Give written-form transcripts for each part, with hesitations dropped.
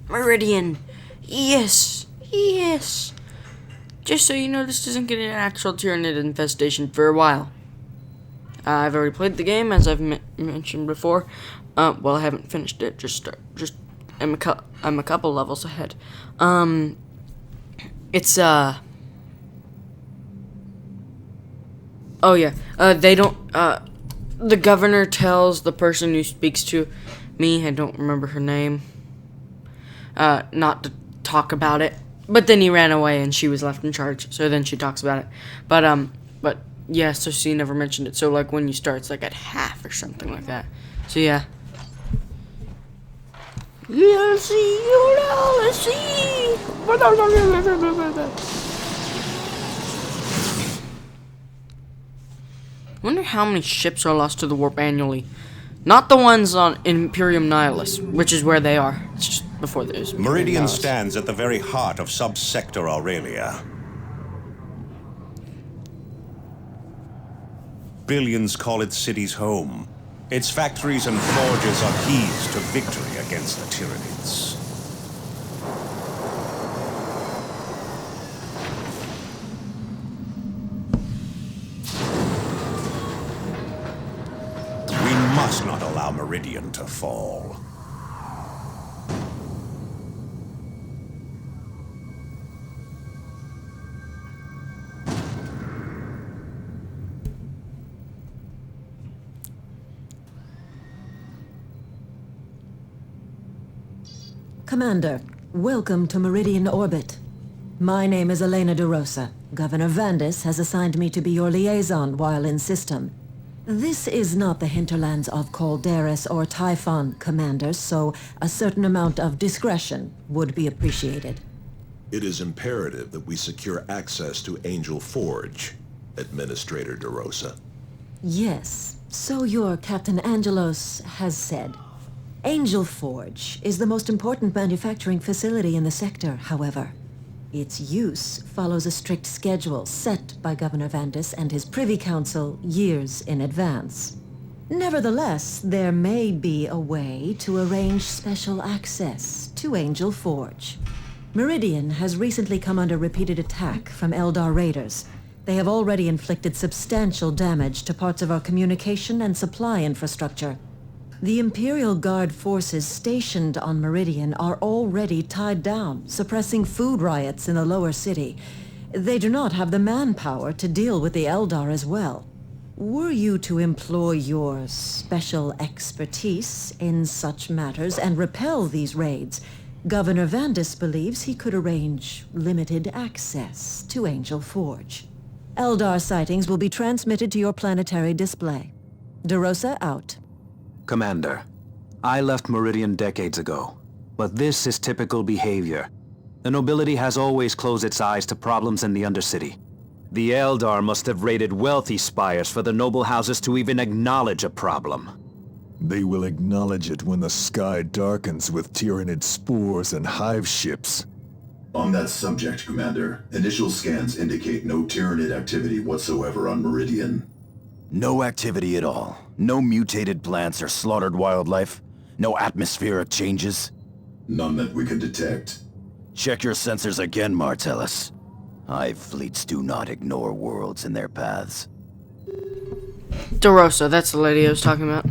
Meridian. Yes. Yes. Just so you know, this doesn't get an actual Tyranid infestation for a while. I've already played the game, as I've mentioned before. Well, I haven't finished it. I'm a couple levels ahead. It's oh yeah. They don't. The governor tells the person who speaks to me, I don't remember her name, not to talk about it. But then he ran away and she was left in charge. So then she talks about it. But yeah, so she never mentioned it. So like when you start, it's like at half or something like that. So yeah. Let's see. Wonder how many ships are lost to the warp annually. Not the ones on Imperium Nihilus, which is where they are. It's just before there's Meridian stands at the very heart of Subsector Aurelia. Billions call its cities home. Its factories and forges are keys to victory against the Tyranids. We must not allow Meridian to fall. Commander, welcome to Meridian orbit. My name is Elena de Rosa. Governor Vandis has assigned me to be your liaison while in system. This is not the hinterlands of Calderis or Typhon, Commander, so a certain amount of discretion would be appreciated. It is imperative that we secure access to Angel Forge, Administrator de Rosa. Yes, so your Captain Angelos has said. Angel Forge is the most important manufacturing facility in the sector, however. Its use follows a strict schedule set by Governor Vandis and his Privy Council years in advance. Nevertheless, there may be a way to arrange special access to Angel Forge. Meridian has recently come under repeated attack from Eldar raiders. They have already inflicted substantial damage to parts of our communication and supply infrastructure. The Imperial Guard forces stationed on Meridian are already tied down, suppressing food riots in the lower city. They do not have the manpower to deal with the Eldar as well. Were you to employ your special expertise in such matters and repel these raids, Governor Vandis believes he could arrange limited access to Angel Forge. Eldar sightings will be transmitted to your planetary display. De Rosa out. Commander, I left Meridian decades ago, but this is typical behavior. The nobility has always closed its eyes to problems in the Undercity. The Eldar must have raided wealthy spires for the noble houses to even acknowledge a problem. They will acknowledge it when the sky darkens with Tyranid spores and hive ships. On that subject, Commander, initial scans indicate no Tyranid activity whatsoever on Meridian. No activity at all. No mutated plants or slaughtered wildlife. No atmospheric changes. None that we could detect. Check your sensors again, Martellus. Hive fleets do not ignore worlds in their paths. De Rosa, that's the lady I was talking about.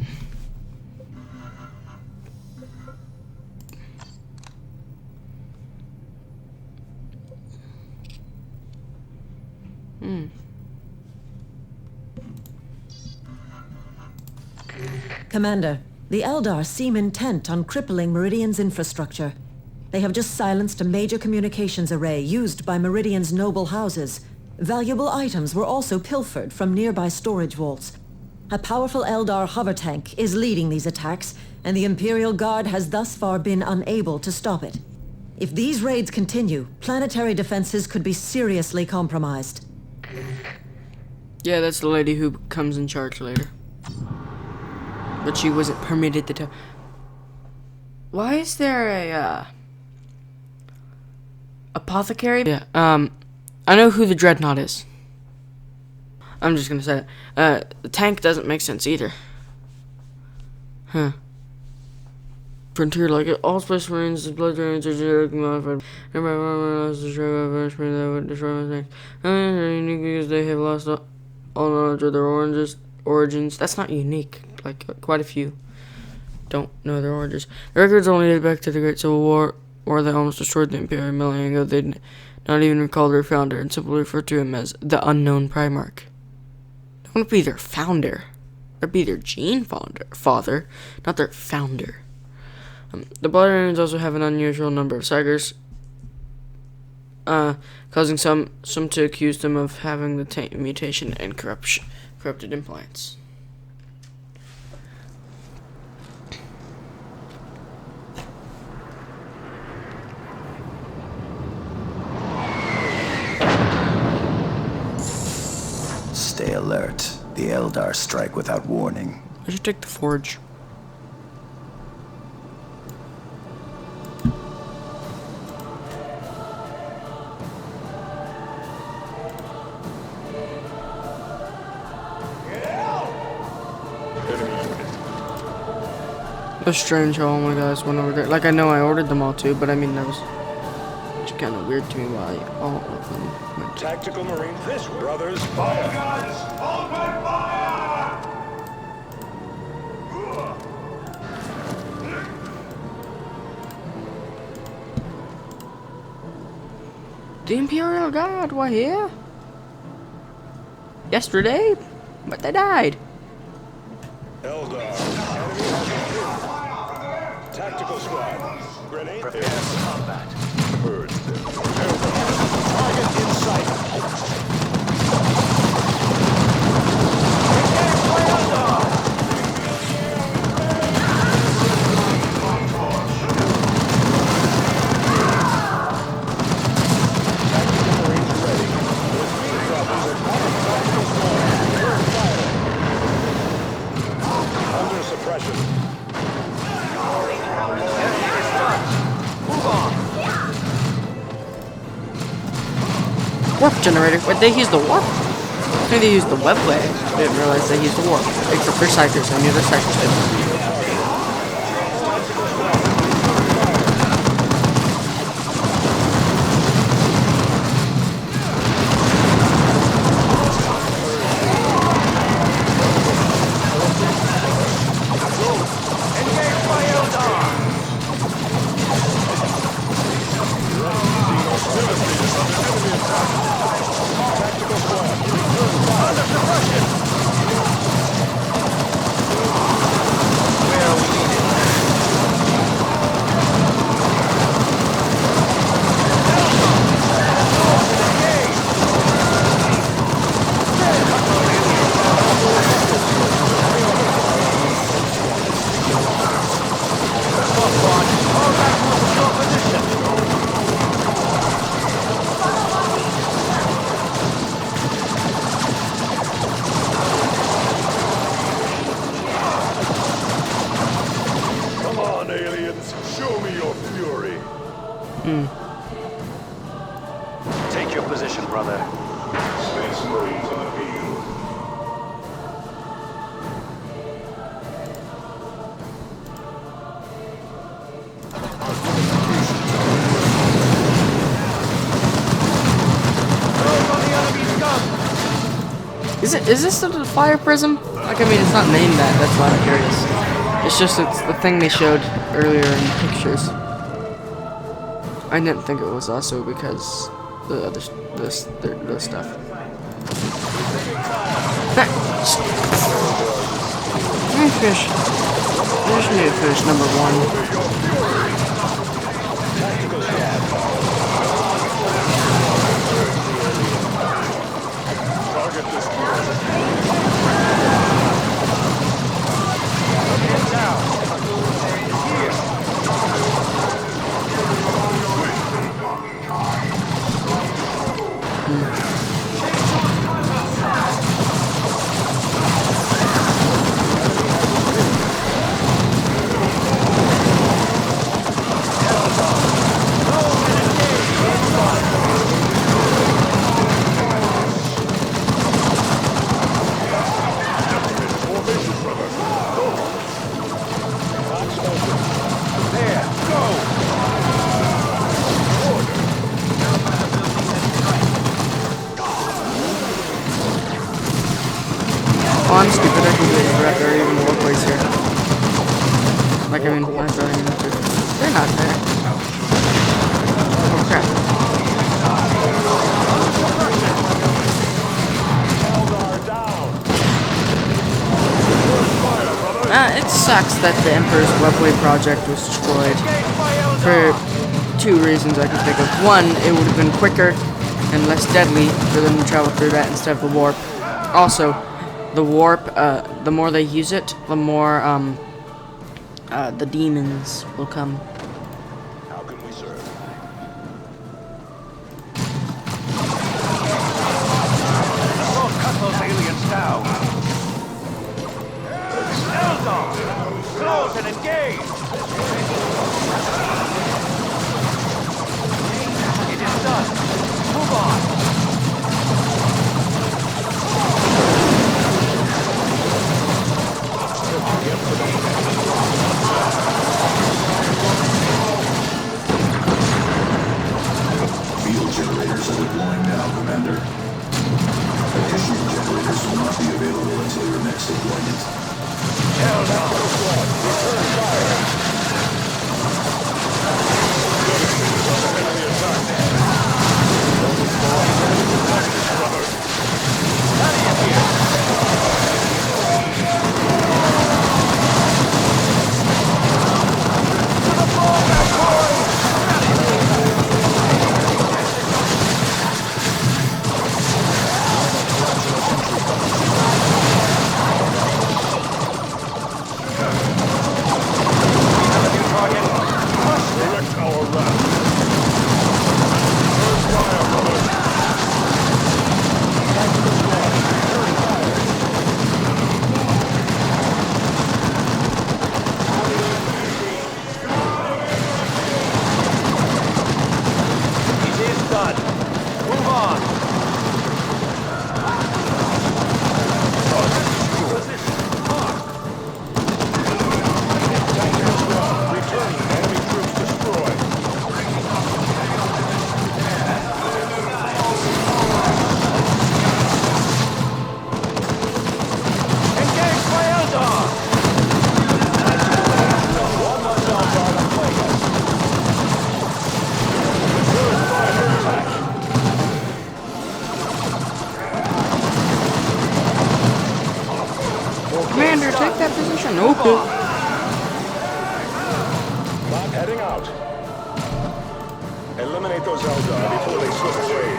Commander, the Eldar seem intent on crippling Meridian's infrastructure. They have just silenced a major communications array used by Meridian's noble houses. Valuable items were also pilfered from nearby storage vaults. A powerful Eldar hover tank is leading these attacks, and the Imperial Guard has thus far been unable to stop it. If these raids continue, planetary defenses could be seriously compromised. Yeah, that's the lady who comes in charge later. But she wasn't permitted to tell. Why is there a, apothecary? Yeah, I know who the Dreadnought is. I'm just gonna say it. The tank doesn't make sense either. Huh. Frontier, like all Space Marines, blood drains are genetically modified. Everybody wants to destroy my punishment that would destroy my things. They're unique because they have lost all knowledge of their origins. That's not unique. Like, quite a few don't know their origins. The records only date back to the Great Civil War, or they almost destroyed the Imperium a millennia ago. They'd not even recall their founder and simply refer to him as the Unknown Primarch. That wouldn't be their founder. That'd be their gene father, not their founder. The Bloodhounds also have an unusual number of Psychers, causing some to accuse them of having the mutation and corrupted implants. Stay alert. The Eldar strike without warning. I should take the forge. It was strange how all my guys went over there. Like, I know I ordered them all too, but I mean, that was just kind of weird to me why all of them went. Tactical Marine, this brothers, fire! Guns, open fire! The Imperial Guard were here yesterday, but they died. Eldar, enemy has been tactical squad, grenade. Prepare for combat. Heard them. Target in sight. Under suppression. Warp generator. Wait, they used the warp? I think they used the web way. I didn't realize they used the warp. Except for Psychers. I knew the Psychers did. Take your position, brother. Space Marines on the field. Is this the fire prism? Like, I mean, it's not named that. That's why I'm curious. It's just it's the thing they showed earlier in the pictures. I didn't think it was also because the other the stuff. Let me finish. I just need to finish number 1. I'm stupid. I completely forgot there are even walkways here. Like, I mean, I thought I knew to. They're not there. Oh, crap. It sucks that the Emperor's Webway project was destroyed. For 2 reasons I can think of. One, it would have been quicker and less deadly for them to travel through that instead of the warp. Also, the warp, the more they use it, the more, the demons will come. How can we serve? Cut those aliens down. Eldar! Close and engage! It is done. Move on. Field generators are deploying now, Commander. Additional generators will not be available until your next deployment. Commander, take that position. Okay. Not heading out. Eliminate those Eldar before they slip away.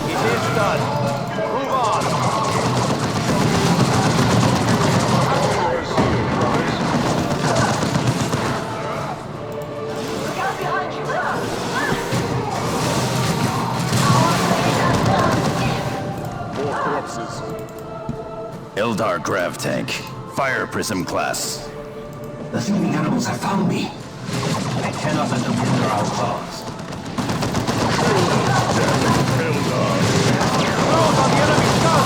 It is done. Move on. More corpses. Eldar grav tank. Fire prism class. The thieving animals have found me. I cannot let them hinder our cause. Close on the enemy's gun!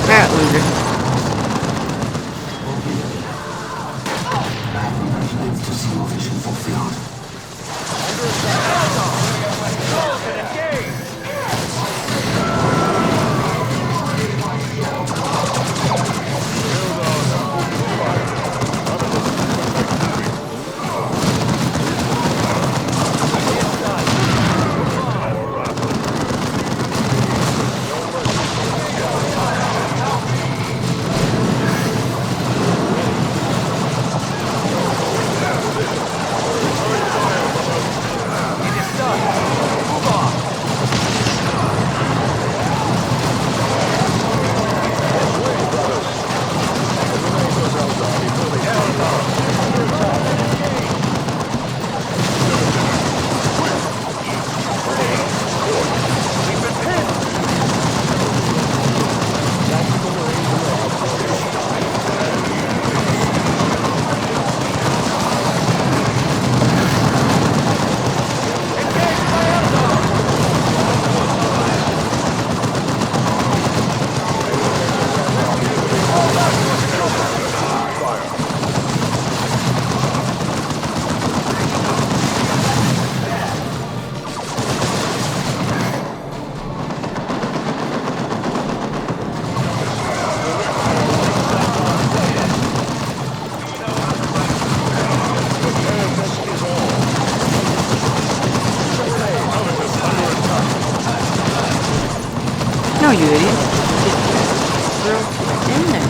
That loser. I will not live to see your vision fulfilled. Close and engage! No, you idiot. Get in there.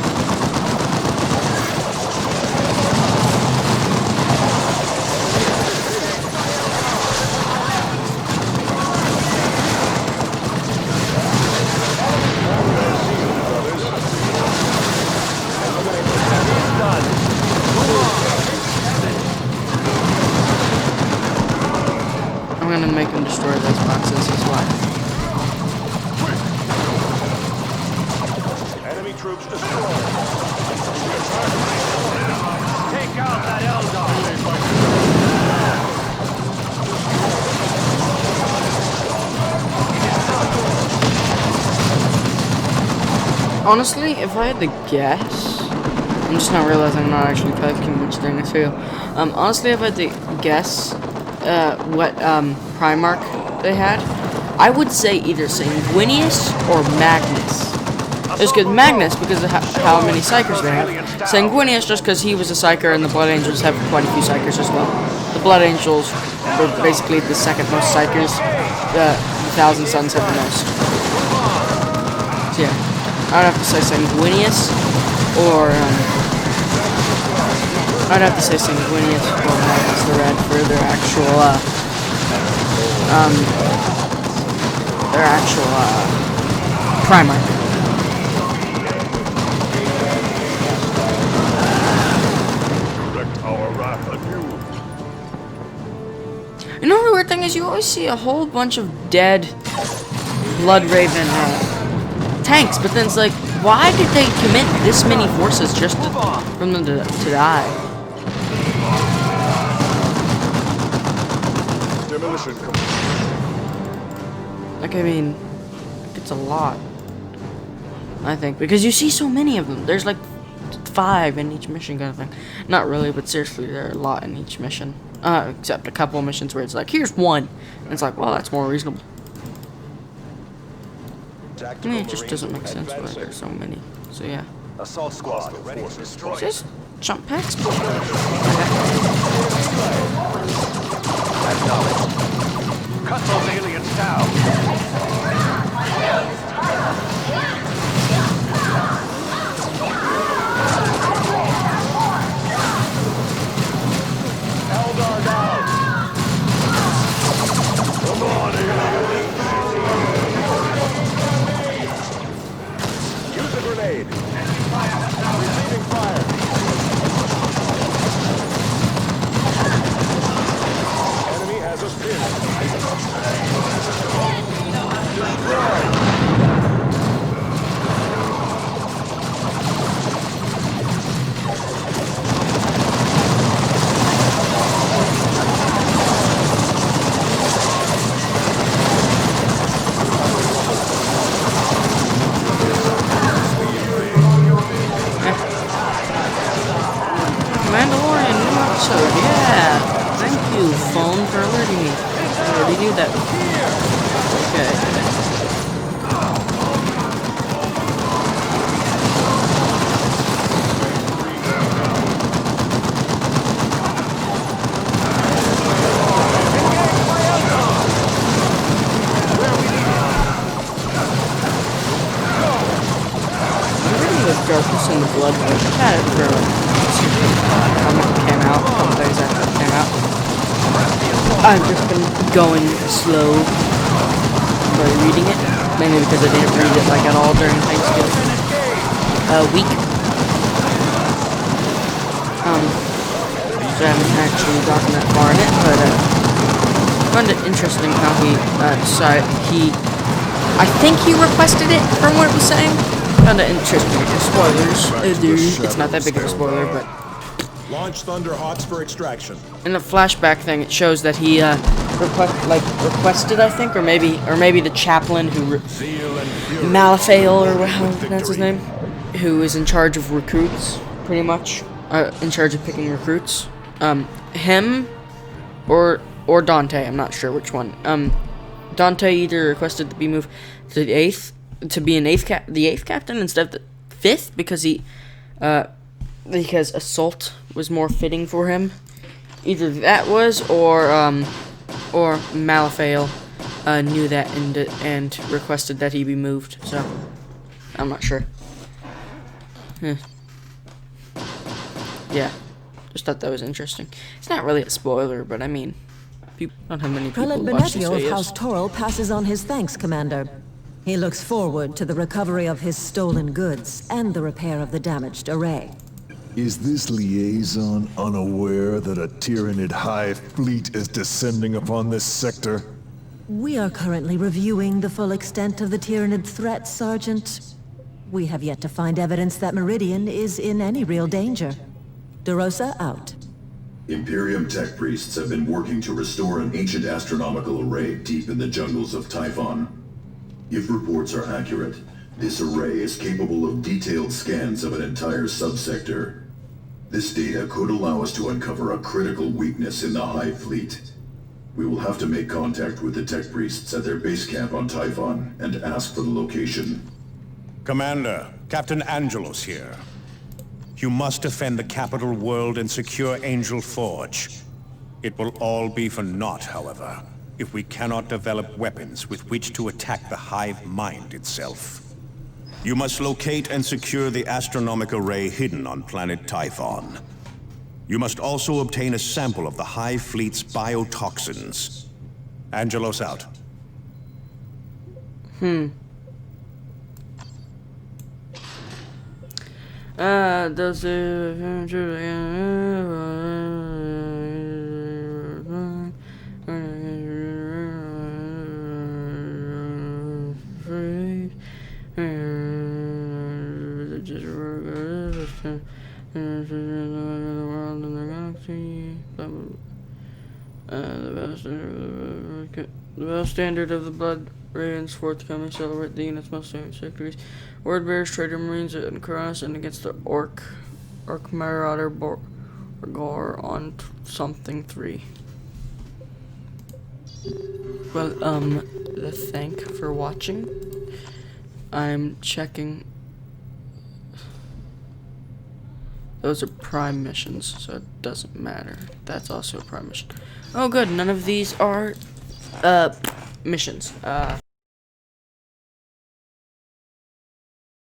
I'm gonna make him destroy those boxes as well. Enemy troops destroyed. Take out that eldar. Honestly, if I had to guess, I'm just not realizing I'm not actually typing much during this video. Honestly, if I had to guess what Primarch they had, I would say either Sanguinius or Magnus. Just because Magnus, because of how many Psychers they have. Sanguinius, just because he was a Psyker, and the Blood Angels have quite a few Psychers as well. The Blood Angels were basically the second most Psychers. The Thousand Sons have the most. So yeah, I would have to say Sanguinius, or I'd have to say Sanguinius or Magnus the Red for their actual Primarch. You know the weird thing is, you always see a whole bunch of dead Bloodraven tanks, but then it's like, why did they commit this many forces just from them to die? Like, I mean, it's a lot, I think, because you see so many of them. There's like 5 in each mission kind of thing. Not really, but seriously, there are a lot in each mission. Except a couple of missions where it's like, here's one. And it's like, well, that's more reasonable. I mean, it just doesn't make sense why there's so many. So, yeah. Assault squad ready to destroy. Just jump packs. Cut those aliens down. Eldar down. Come on, aliens. Use a grenade. Receiving fire. Enemy has us pinned. Mandalorian new episode, yeah. Thank you, phone, for alerting me. I already knew that. Okay. Darkness in the Blood I've had it for came out, a couple days after it came out. I've just been going slow by reading it, mainly because I didn't read it like at all during Thanksgiving week. So I haven't actually gotten that far in it, but I found it interesting how he decided I think he requested it from what it was saying. Found it interesting. Spoilers. It's not that big of a spoiler, but Launch Thunder Hawks for extraction. in the flashback thing, it shows that he requested, I think, or maybe the chaplain who Malafale, or how that's his name, who is in charge of recruits, pretty much, in charge of picking recruits. Him or Dante. I'm not sure which one. Dante either requested to be moved to the 8th. To be the 8th captain instead of the 5th because because assault was more fitting for him. Either that was or Malafale knew that and requested that he be moved. So I'm not sure. Yeah, just thought that was interesting. It's not really a spoiler, but I mean, people don't have many people Prelate watch this Benetio of videos. House Toril passes on his thanks, Commander. He looks forward to the recovery of his stolen goods and the repair of the damaged array. Is this liaison unaware that a Tyranid hive fleet is descending upon this sector? We are currently reviewing the full extent of the Tyranid threat, Sergeant. We have yet to find evidence that Meridian is in any real danger. DeRosa out. Imperium tech priests have been working to restore an ancient astronomical array deep in the jungles of Typhon. If reports are accurate, this array is capable of detailed scans of an entire subsector. This data could allow us to uncover a critical weakness in the Hive fleet. We will have to make contact with the tech priests at their base camp on Typhon and ask for the location. Commander, Captain Angelos here. You must defend the capital world and secure Angel Forge. It will all be for naught, however, if we cannot develop weapons with which to attack the Hive mind itself. You must locate and secure the astronomic array hidden on planet Typhon. You must also obtain a sample of the Hive fleet's biotoxins. Angelos out. Does the best standard of the Blood Radiance forthcoming. Celebrate the unit's most famous victories. Word bearers, traitor marines, and cross, and against the Orc Marauder Borgor on something 3. Well, thank for watching. I'm checking. Those are prime missions, so it doesn't matter. That's also a prime mission. Oh, good. None of these are missions.